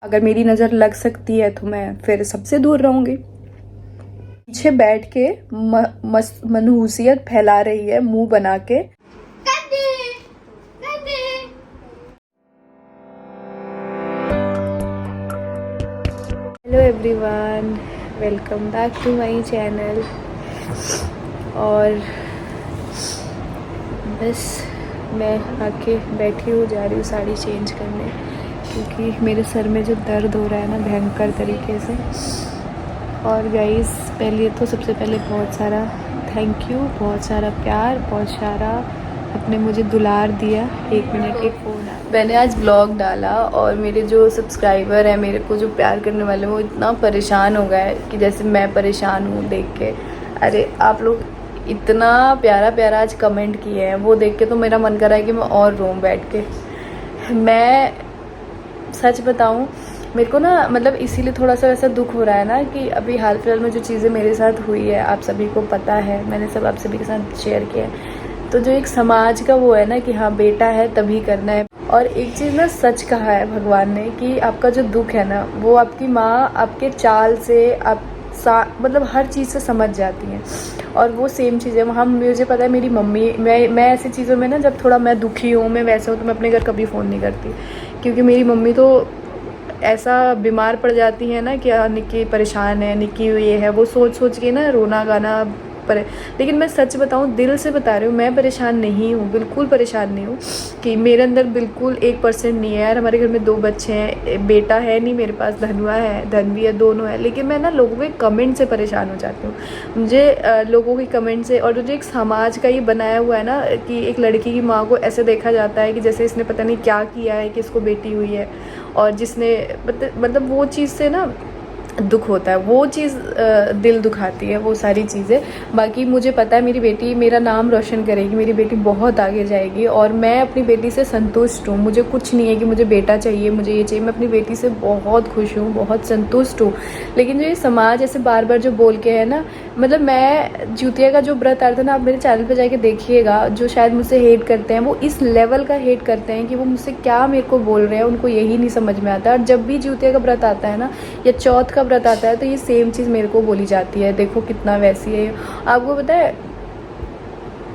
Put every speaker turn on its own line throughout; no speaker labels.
अगर मेरी नज़र लग सकती है तो मैं फिर सबसे दूर रहूँगी। पीछे बैठ के मनहूसियत फैला रही है मुंह बना के। Hello everyone, welcome back to my channel. और बस मैं आके बैठी हूँ, जा रही हूँ साड़ी चेंज करने, क्योंकि मेरे सर में जो दर्द हो रहा है ना भयंकर तरीके से। और गाइस, पहले तो सबसे पहले बहुत सारा थैंक यू, बहुत सारा प्यार, बहुत सारा आपने मुझे दुलार दिया। 1 मिनट एक फ़ोन आया, मैंने आज ब्लॉग डाला और मेरे जो सब्सक्राइबर हैं, मेरे को जो प्यार करने वाले, वो इतना परेशान हो गए कि जैसे मैं परेशान हूँ देख के। अरे आप लोग इतना प्यारा प्यारा आज कमेंट किए हैं, वो देख के तो मेरा मन कर रहा है कि मैं और रोऊं बैठ के। मैं सच बताऊं, मेरे को ना मतलब इसीलिए थोड़ा सा वैसा दुख हो रहा है ना कि अभी हाल फिलहाल में जो चीज़ें मेरे साथ हुई है, आप सभी को पता है, मैंने सब आप सभी के साथ शेयर किया है। तो जो एक समाज का वो है ना कि हाँ बेटा है तभी करना है। और एक चीज़ ना सच कहा है भगवान ने कि आपका जो दुख है ना, वो आपकी माँ आपके चाल से मतलब हर चीज़ से समझ जाती हैं। और वो सेम चीज़ है हम, मुझे पता है मेरी मम्मी, मैं ऐसी चीज़ों में ना जब थोड़ा मैं दुखी हूँ, मैं वैसे हूँ, तो मैं अपने घर कभी फ़ोन नहीं करती, क्योंकि मेरी मम्मी तो ऐसा बीमार पड़ जाती है ना कि निक्की परेशान है, निक्की ये है, वो सोच सोच के ना रोना गाना पर। लेकिन मैं सच बताऊं, दिल से बता रही हूँ, मैं परेशान नहीं हूँ, बिल्कुल परेशान नहीं हूँ। कि मेरे अंदर बिल्कुल 1% नहीं है यार। हमारे घर में 2 बच्चे हैं, बेटा है नहीं मेरे पास, धनुआ है, धनवी है, दोनों है। लेकिन मैं ना लोगों के कमेंट से परेशान हो जाती हूँ। मुझे लोगों के कमेंट से, और जो एक समाज का ये बनाया हुआ है ना कि एक लड़की की माँ को ऐसे देखा जाता है कि जैसे इसने पता नहीं क्या किया है कि इसको बेटी हुई है, और जिसने मतलब वो चीज़ से ना दुख होता है, वो चीज़ दिल दुखाती है, वो सारी चीज़ें। बाकी मुझे पता है मेरी बेटी मेरा नाम रोशन करेगी, मेरी बेटी बहुत आगे जाएगी, और मैं अपनी बेटी से संतुष्ट हूँ। मुझे कुछ नहीं है कि मुझे बेटा चाहिए, मुझे ये चाहिए। मैं अपनी बेटी से बहुत खुश हूँ, बहुत संतुष्ट हूँ। लेकिन जो ये समाज ऐसे बार बार जो बोल के है ना, मतलब मैं ज्यूतिया का जो व्रत आता है ना, आप मेरे चैनल पर जाके देखिएगा, जो शायद मुझसे हेट करते हैं वो इस लेवल का हेट करते हैं कि वो मुझसे क्या मेरे को बोल रहे हैं, उनको यही नहीं समझ में आता। और जब भी ज्यूतिया का व्रत आता है ना, या चौथ का व्रत आता है, तो ये सेम चीज़ मेरे को बोली जाती है, देखो कितना वैसी है। आपको पता है,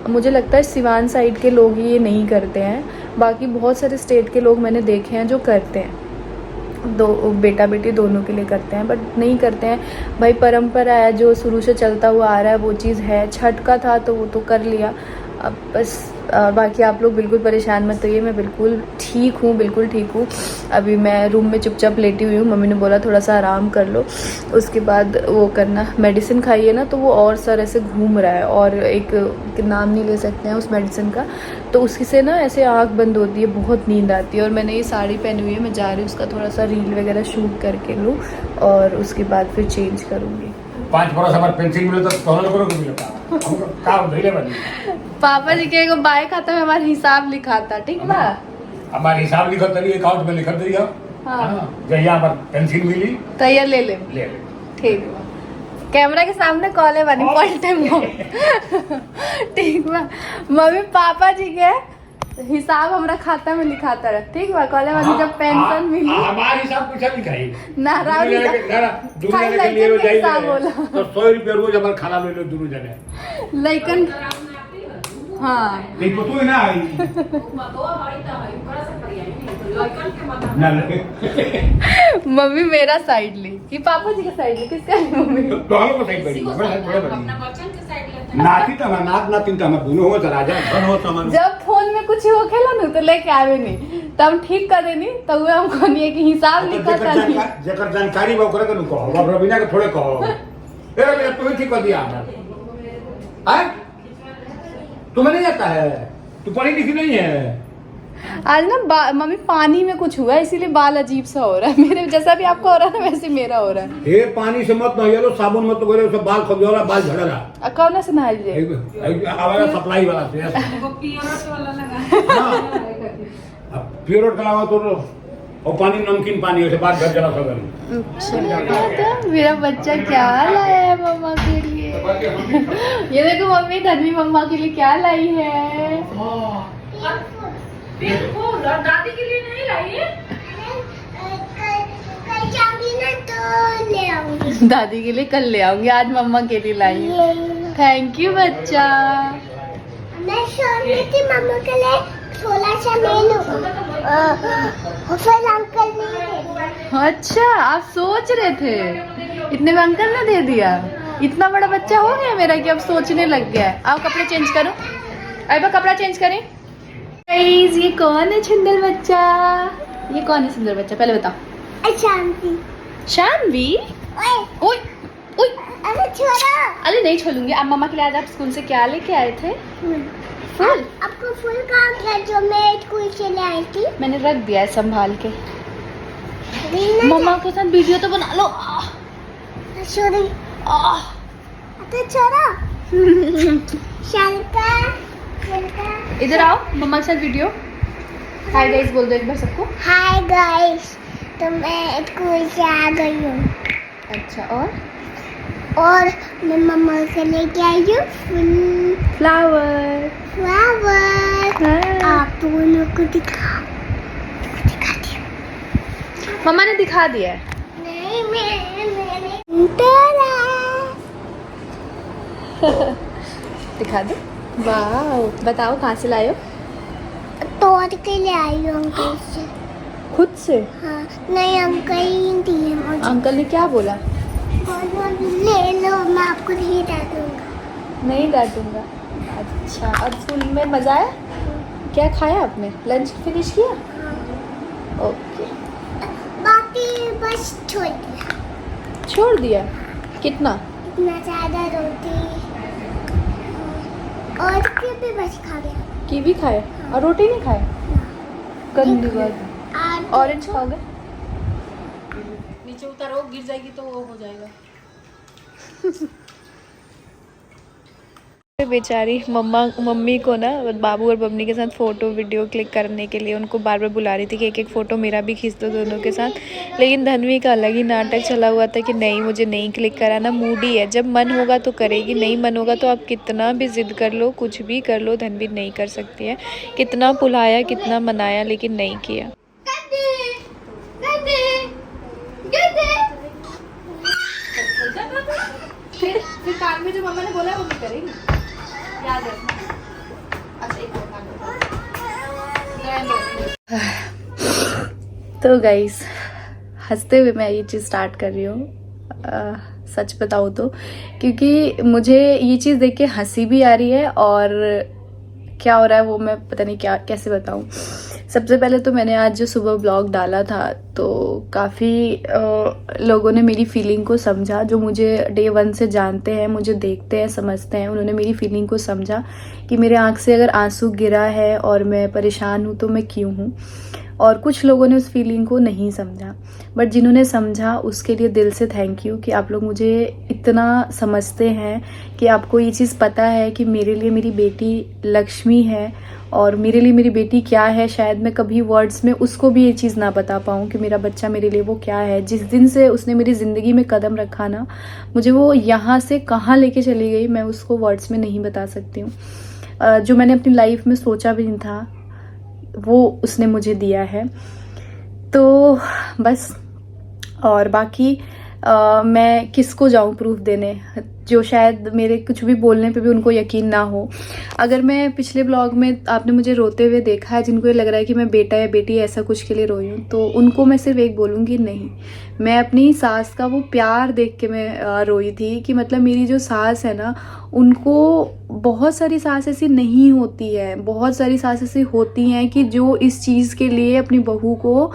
मुझे लगता है सिवान साइड के लोग ही ये नहीं करते हैं, बाकी बहुत सारे स्टेट के लोग मैंने देखे हैं जो करते हैं, दो बेटा बेटी दोनों के लिए करते हैं, बट नहीं करते हैं। भाई परंपरा है जो शुरू से चलता हुआ आ रहा है, वो चीज़ है। छठ का था तो वो तो कर लिया, अब बस बाकी आप लोग बिल्कुल परेशान मत होइए, मैं बिल्कुल ठीक हूँ, बिल्कुल ठीक हूँ। अभी मैं रूम में चुपचाप लेटी हुई हूँ, मम्मी ने बोला थोड़ा सा आराम कर लो, उसके बाद वो करना, मेडिसिन खाइए ना। तो वो और सर ऐसे घूम रहा है, और एक नाम नहीं ले सकते हैं उस मेडिसिन का, तो उसकी से ना ऐसे आँख बंद होती है, बहुत नींद आती है। और मैंने ये साड़ी पहनी हुई है, मैं जा रही हूँ उसका थोड़ा सा रील वगैरह शूट करके लूँ, और उसके बाद फिर चेंज करूँगी।
5 बरस हमार पेंसिल मिले तो तोहरा लोगों को मिलता हमको का धइले बनी।
पापा जी के एगो बाय खाता में हमारा हिसाब लिखाता, ठीक बा?
हमार हिसाब लिखत रही, अकाउंट में लिखत रही।
हाँ,
जहिया हमार पेंसिल मिली
तो ये ले ले,
ले
ठीक बा। कैमरा के सामने कॉल है बनी फुल टाइम हो, ठीक बा। मम्मी पापा जी के हिसाब हमरा खाता में लिखाता रह, ठीक बा? कॉल है बनी जब पेंशन मिली
हमार हिसाब कुछ लिखाई
ना, राव
दुनिया के लिए जाई तो 100 रुपया रोज हमार खाना ले लो दोनों जने
लेकिन हाँ
नहीं तो तू ना आई ना
मम्मी मेरा साइड ली कि पापा जी का साइड ली, किसका ली मम्मी?
तो हम को साइड बड़ी बड़े बड़ी नाती त नात नातिन त हम दोनों हो राजा बन हो समान।
जब फोन में कुछ हो खेला न तो लेके आवे नहीं, तब हम ठीक कर देनी, तब हम कहनी कि हिसाब लिखा था नहीं।
जेकर जानकारी बा ओकरा के नु कहो, अब रविना के थोड़े कहो। ए रविना तू ही ठीक कर दिया हमरा। आ तुम्हें नहीं आता है, तू पढ़ी लिखी नहीं है।
आज ना मम्मी पानी में कुछ हुआ, इसीलिए बाल अजीब सा हो रहा है मेरे, जैसा भी आपका हो रहा है ना वैसे मेरा हो रहा है।
हे पानी से मत नहाइलो, साबुन मत करे, उससे बाल खजोला, बाल झड़ेगा।
कौन से नहा लीजिए?
हमारा सप्लाई वाला से वो पियोरट वाला लगा। हां पियोरट का लगा तो और पानी नमकीन पानी है, बाल झड़ जाला सब।
अच्छा, मेरा बच्चा क्या लाया है मम्मा के लिए? ये देखो मम्मी धनवी मम्मा के लिए क्या लाई है।
देखो दादी के लिए नहीं लाई है।
दादी के लिए कल ले आऊंगी, आज मम्मा के लिए लाई हूँ। थैंक यू बच्चा।
मैं सोच रही थी मम्मा के लिए थोड़ा सा ले लूं, फिर अंकल ने दे दिया।
अच्छा, आप सोच रहे थे, इतने में अंकल ने दे दिया। इतना बड़ा बच्चा हो गया मेरा कि अब सोचने लग गया है। आओ कपड़े चेंज करो, अब कपड़ा चेंज करें। गाइस, ये कौन है सुंदर बच्चा? ये कौन है सुंदर बच्चा, पहले बताओ।
शांति।
शानवी।
ओए
ओए ओए,
अरे छोड़ो।
अरे नहीं छोड़ूंगी। आप मम्मा के लिए आज आप स्कूल से क्या लेके आए थे? फूल।
आपको फूल कहाँ था जो मैं स्कूल से ले आई थी?
मैंने रख दिया है संभाल के।
रीना
मम्मा के साथ वीडियो तो बना लो।
सॉरी। तो छोड़ो। शंका शंका।
इधर आओ, मम्मा के साथ वीडियो। हाय गाइस बोल दो एक बार सबको।
हाय गाइस, तो मैं स्कूल से आ गई हूँ
अच्छा,
और मैं मम्मा से लेके आई हूँ फूल
फ्लावर।
फ्लावर। आप दोनों को दिखाती हूँ।
मम्मा ने दिखा दिया है।
नहीं, मैंने तारा।
दिखा दो। वाह, बताओ कहाँ से लाए हो?
तोड़ के ले आई हूँ अंकल से।
खुद से?
हाँ, नहीं अंकल ही दिए मुझे।
अंकल ने क्या बोला?
बोलो ले लो, मैं आपको नहीं डालूंगा।
नहीं डांटूंगा। अच्छा, और स्कूल में मजा आया? क्या खाया आपने? लंच फिनिश किया? ओके।
बाकी बस छोड़ दिया।
छोड़ दिया? कितना?
इतना ज़्यादा रोटी और भी बस खा गया।
कीवी खाए और रोटी नहीं खाए? गंदी बात।
आज
ऑरेंज खाओगे? नीचे उतारो, गिर जाएगी तो वो हो जाएगा। बेचारी मम्मी को ना बाबू और बबनी के साथ फ़ोटो वीडियो क्लिक करने के लिए उनको बार बार बुला रही थी कि एक फ़ोटो मेरा भी खींच दो दोनों के साथ। लेकिन धन्वी का अलग ही नाटक चला हुआ था कि नहीं, मुझे नहीं क्लिक कराना। मूडी है, जब मन होगा तो करेगी, नहीं मन होगा तो आप कितना भी ज़िद कर लो, कुछ भी कर लो, धन्वी नहीं कर सकती है। कितना बुलाया, कितना मनाया, लेकिन नहीं किया। फिर कान में जो मम्मा ने बोला वो भी करेंगे, याद रखना। अच्छा, एक तो गाइस, हंसते हुए मैं ये चीज़ स्टार्ट कर रही हूँ, सच बताऊँ तो, क्योंकि मुझे ये चीज़ देख के हंसी भी आ रही है और क्या हो रहा है वो मैं पता नहीं क्या कैसे बताऊँ। सबसे पहले तो मैंने आज जो सुबह ब्लॉग डाला था तो काफ़ी लोगों ने मेरी फीलिंग को समझा, जो मुझे डे 1 से जानते हैं, मुझे देखते हैं, समझते हैं। उन्होंने मेरी फीलिंग को समझा कि मेरे आँख से अगर आंसू गिरा है और मैं परेशान हूँ तो मैं क्यों हूँ। और कुछ लोगों ने उस फीलिंग को नहीं समझा, बट जिन्होंने समझा उसके लिए दिल से थैंक यू कि आप लोग मुझे इतना समझते हैं कि आपको ये चीज़ पता है कि मेरे लिए मेरी बेटी लक्ष्मी है और मेरे लिए मेरी बेटी क्या है। शायद मैं कभी वर्ड्स में उसको भी ये चीज़ ना बता पाऊँ कि मेरा बच्चा मेरे लिए वो क्या है। जिस दिन से उसने मेरी ज़िंदगी में कदम रखा ना, मुझे वो यहाँ से कहाँ लेके चली गई मैं उसको वर्ड्स में नहीं बता सकती हूँ। जो मैंने अपनी लाइफ में सोचा भी नहीं था वो उसने मुझे दिया है। तो बस, और बाकी मैं किसको जाऊँ प्रूफ देने, जो शायद मेरे कुछ भी बोलने पे भी उनको यकीन ना हो। अगर मैं पिछले ब्लॉग में आपने मुझे रोते हुए देखा है, जिनको ये लग रहा है कि मैं बेटा या बेटी ऐसा कुछ के लिए रोई हूँ, तो उनको मैं सिर्फ एक बोलूँगी, नहीं, मैं अपनी सास का वो प्यार देख के मैं रोई थी कि मतलब मेरी जो सास है ना, उनको बहुत सारी सास ऐसी नहीं होती है, बहुत सारी सास ऐसी होती हैं कि जो इस चीज़ के लिए अपनी बहू को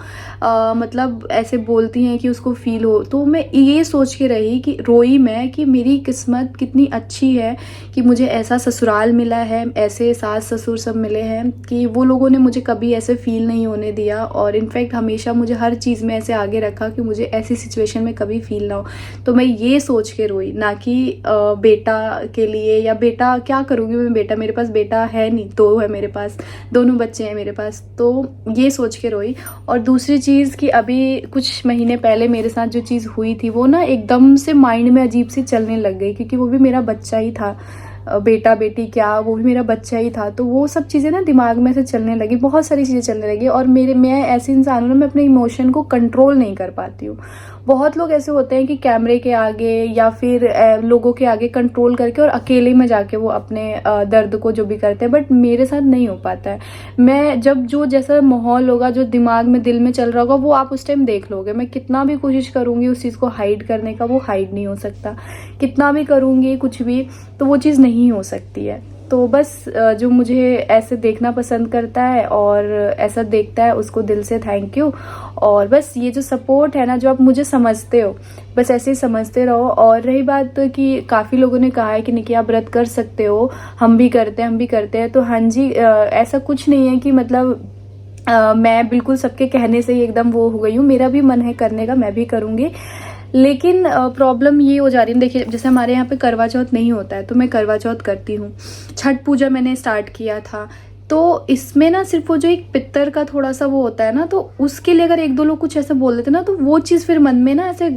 मतलब ऐसे बोलती हैं कि उसको फील हो। तो मैं ये सोच के रही कि रोई मैं कि मेरी किस्मत कितनी अच्छी है कि मुझे ऐसा ससुराल मिला है, ऐसे सास ससुर सब मिले हैं कि वो लोगों ने मुझे कभी ऐसे फील नहीं होने दिया और इनफैक्ट हमेशा मुझे हर चीज़ में ऐसे आगे रखा कि मुझे ऐसी सिचुएशन में कभी फील ना हो। तो मैं ये सोच के रोई, ना कि बेटा के लिए, या बेटा क्या करूँगी मैं, बेटा मेरे पास बेटा है नहीं, दो है मेरे पास, दोनों बच्चे हैं मेरे पास, तो ये सोच के रोई। और दूसरी चीज़ कि अभी कुछ महीने पहले मेरे साथ जो चीज़ हुई थी वो ना एकदम से माइंड में अजीब सी चलने लग गई, क्योंकि वो भी मेरा बच्चा ही था। बेटा बेटी क्या, वो भी मेरा बच्चा ही था। तो वो सब चीज़ें ना दिमाग में से चलने लगी, बहुत सारी चीज़ें चलने लगी। और मैं ऐसी इंसान हूँ ना, मैं अपने इमोशन को कंट्रोल नहीं कर पाती हूँ। बहुत लोग ऐसे होते हैं कि कैमरे के आगे या फिर लोगों के आगे कंट्रोल करके और अकेले में जाके वो अपने दर्द को जो भी करते हैं, बट मेरे साथ नहीं हो पाता है। मैं जब जो जैसा माहौल होगा, जो दिमाग में दिल में चल रहा होगा, वो आप उस टाइम देख लोगे। मैं कितना भी कोशिश करूँगी उस चीज़ को हाइड करने का, वो हाइड नहीं हो सकता। कितना भी करूँगी कुछ भी, तो वो चीज़ नहीं हो सकती है। तो बस जो मुझे ऐसे देखना पसंद करता है और ऐसा देखता है, उसको दिल से थैंक यू। और बस ये जो सपोर्ट है ना, जो आप मुझे समझते हो, बस ऐसे ही समझते रहो। और रही बात कि काफ़ी लोगों ने कहा है कि निकी आप व्रत कर सकते हो, हम भी करते हैं। तो हाँ जी, ऐसा कुछ नहीं है कि मतलब मैं बिल्कुल सबके कहने से ही एकदम वो हो गई हूँ। मेरा भी मन है करने का, मैं भी करूँगी। लेकिन प्रॉब्लम ये हो जा रही है, देखिए जैसे हमारे यहाँ पे करवा चौथ नहीं होता है, तो मैं करवा चौथ करती हूँ। छठ पूजा मैंने स्टार्ट किया था, तो इसमें ना सिर्फ वो जो एक पित्तर का थोड़ा सा वो होता है ना, तो उसके लिए अगर एक दो लोग कुछ ऐसा बोल देते ना, तो वो चीज़ फिर मन में ना ऐसे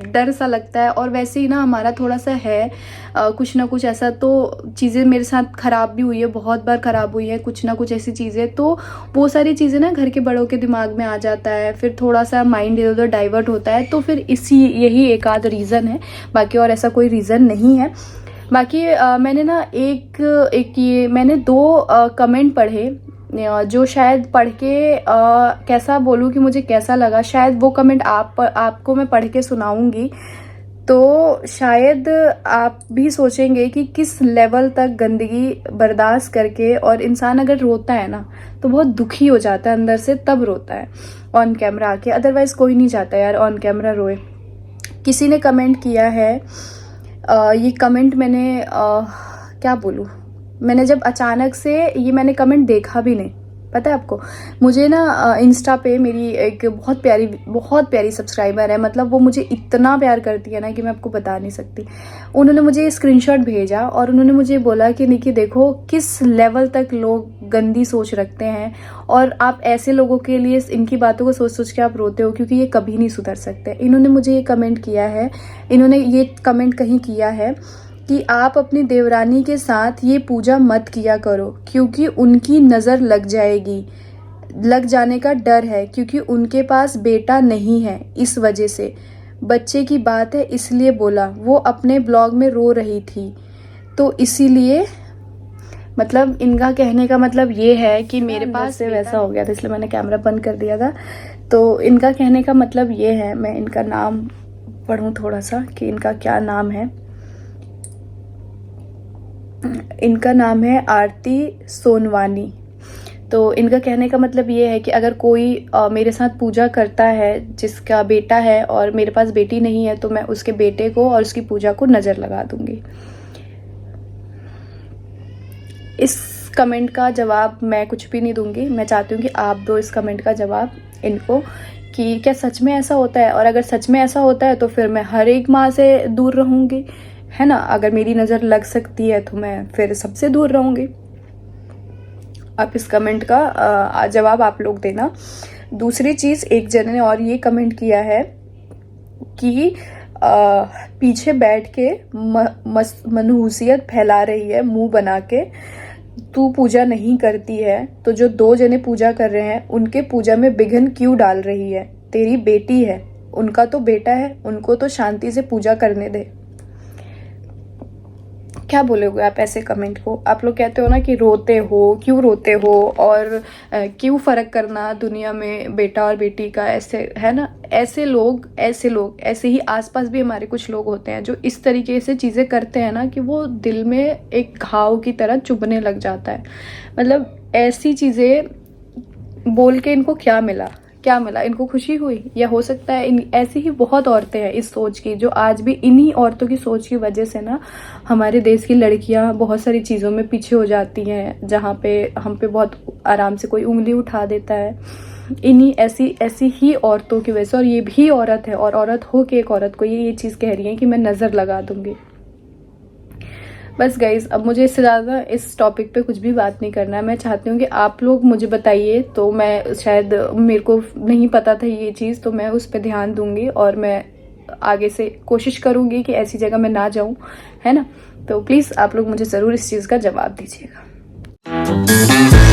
डर सा लगता है। और वैसे ही ना हमारा थोड़ा सा है कुछ ना कुछ ऐसा, तो चीज़ें मेरे साथ ख़राब भी हुई है, बहुत बार ख़राब हुई है कुछ ना कुछ ऐसी चीज़ें। तो वो सारी चीज़ें ना घर के बड़ों के दिमाग में आ जाता है, फिर थोड़ा सा माइंड इधर उधर डाइवर्ट होता है। तो फिर यही एक आध रीज़न है, बाकी और ऐसा कोई रीज़न नहीं है। बाकी मैंने ना मैंने 2 कमेंट पढ़े, जो शायद पढ़ के कैसा बोलूँ कि मुझे कैसा लगा, शायद वो कमेंट आपको मैं पढ़ के सुनाऊंगी, तो शायद आप भी सोचेंगे कि किस लेवल तक गंदगी बर्दाश्त करके, और इंसान अगर रोता है ना तो बहुत दुखी हो जाता है अंदर से, तब रोता है ऑन कैमरा आके, अदरवाइज कोई नहीं चाहता यार ऑन कैमरा रोए। किसी ने कमेंट किया है, ये कमेंट मैंने क्या बोलूँ, मैंने जब अचानक से मैंने कमेंट देखा भी नहीं, पता है आपको। मुझे ना इंस्टा पे मेरी एक बहुत प्यारी सब्सक्राइबर है, मतलब वो मुझे इतना प्यार करती है ना कि मैं आपको बता नहीं सकती। उन्होंने मुझे स्क्रीनशॉट भेजा और उन्होंने मुझे बोला कि निकी देखो किस लेवल तक लोग गंदी सोच रखते हैं, और आप ऐसे लोगों के लिए इनकी बातों को सोच सोच के आप रोते हो, क्योंकि ये कभी नहीं सुधर सकते। इन्होंने मुझे ये कमेंट किया है, इन्होंने ये कमेंट कहीं किया है कि आप अपनी देवरानी के साथ ये पूजा मत किया करो, क्योंकि उनकी नज़र लग जाने का डर है, क्योंकि उनके पास बेटा नहीं है, इस वजह से। बच्चे की बात है इसलिए बोला, वो अपने ब्लॉग में रो रही थी, तो इसीलिए, मतलब इनका कहने का मतलब ये है कि मेरे पास से वैसा हो गया था, इसलिए मैंने कैमरा बंद कर दिया था। तो इनका कहने का मतलब ये है, मैं इनका नाम पढ़ूँ थोड़ा सा कि इनका क्या नाम है। इनका नाम है आरती सोनवानी। तो इनका कहने का मतलब ये है कि अगर कोई मेरे साथ पूजा करता है जिसका बेटा है और मेरे पास बेटी नहीं है, तो मैं उसके बेटे को और उसकी पूजा को नज़र लगा दूंगी। इस कमेंट का जवाब मैं कुछ भी नहीं दूंगी, मैं चाहती हूँ कि आप दो इस कमेंट का जवाब इनको, कि क्या सच में ऐसा होता है, और अगर सच में ऐसा होता है तो फिर मैं हर एक माँ से दूर रहूँगी, है ना। अगर मेरी नज़र लग सकती है तो मैं फिर सबसे दूर रहूँगी। आप इस कमेंट का जवाब आप लोग देना। दूसरी चीज़, एक जने ने और ये कमेंट किया है कि पीछे बैठ के मनहूसियत फैला रही है मुंह बना के, तू पूजा नहीं करती है तो जो 2 जने पूजा कर रहे हैं उनके पूजा में विघ्न क्यों डाल रही है, तेरी बेटी है, उनका तो बेटा है, उनको तो शांति से पूजा करने दे। क्या बोलोगे आप ऐसे कमेंट को? आप लोग कहते हो ना कि रोते हो, क्यों रोते हो, और क्यों फ़र्क करना दुनिया में बेटा और बेटी का, ऐसे है ना। ऐसे लोग ऐसे ही आसपास भी हमारे कुछ लोग होते हैं जो इस तरीके से चीज़ें करते हैं ना कि वो दिल में एक घाव की तरह चुभने लग जाता है। मतलब ऐसी चीज़ें बोल के इनको क्या मिला, इनको खुशी हुई, या हो सकता है ऐसी ही बहुत औरतें हैं इस सोच की, जो आज भी इन्हीं औरतों की सोच की वजह से ना हमारे देश की लड़कियां बहुत सारी चीज़ों में पीछे हो जाती हैं, जहाँ पे हम पे बहुत आराम से कोई उंगली उठा देता है। इन्हीं ऐसी ही औरतों की वजह से, और ये भी औरत है, और औरत हो के एक औरत को ये चीज़ कह रही है कि मैं नज़र लगा दूंगी। बस गाइज, अब मुझे इससे ज़्यादा इस टॉपिक पे कुछ भी बात नहीं करना है। मैं चाहती हूँ कि आप लोग मुझे बताइए, तो मैं शायद मेरे को नहीं पता था ये चीज़, तो मैं उस पर ध्यान दूंगी और मैं आगे से कोशिश करूँगी कि ऐसी जगह मैं ना जाऊँ, है ना। तो प्लीज़ आप लोग मुझे ज़रूर इस चीज़ का जवाब दीजिएगा।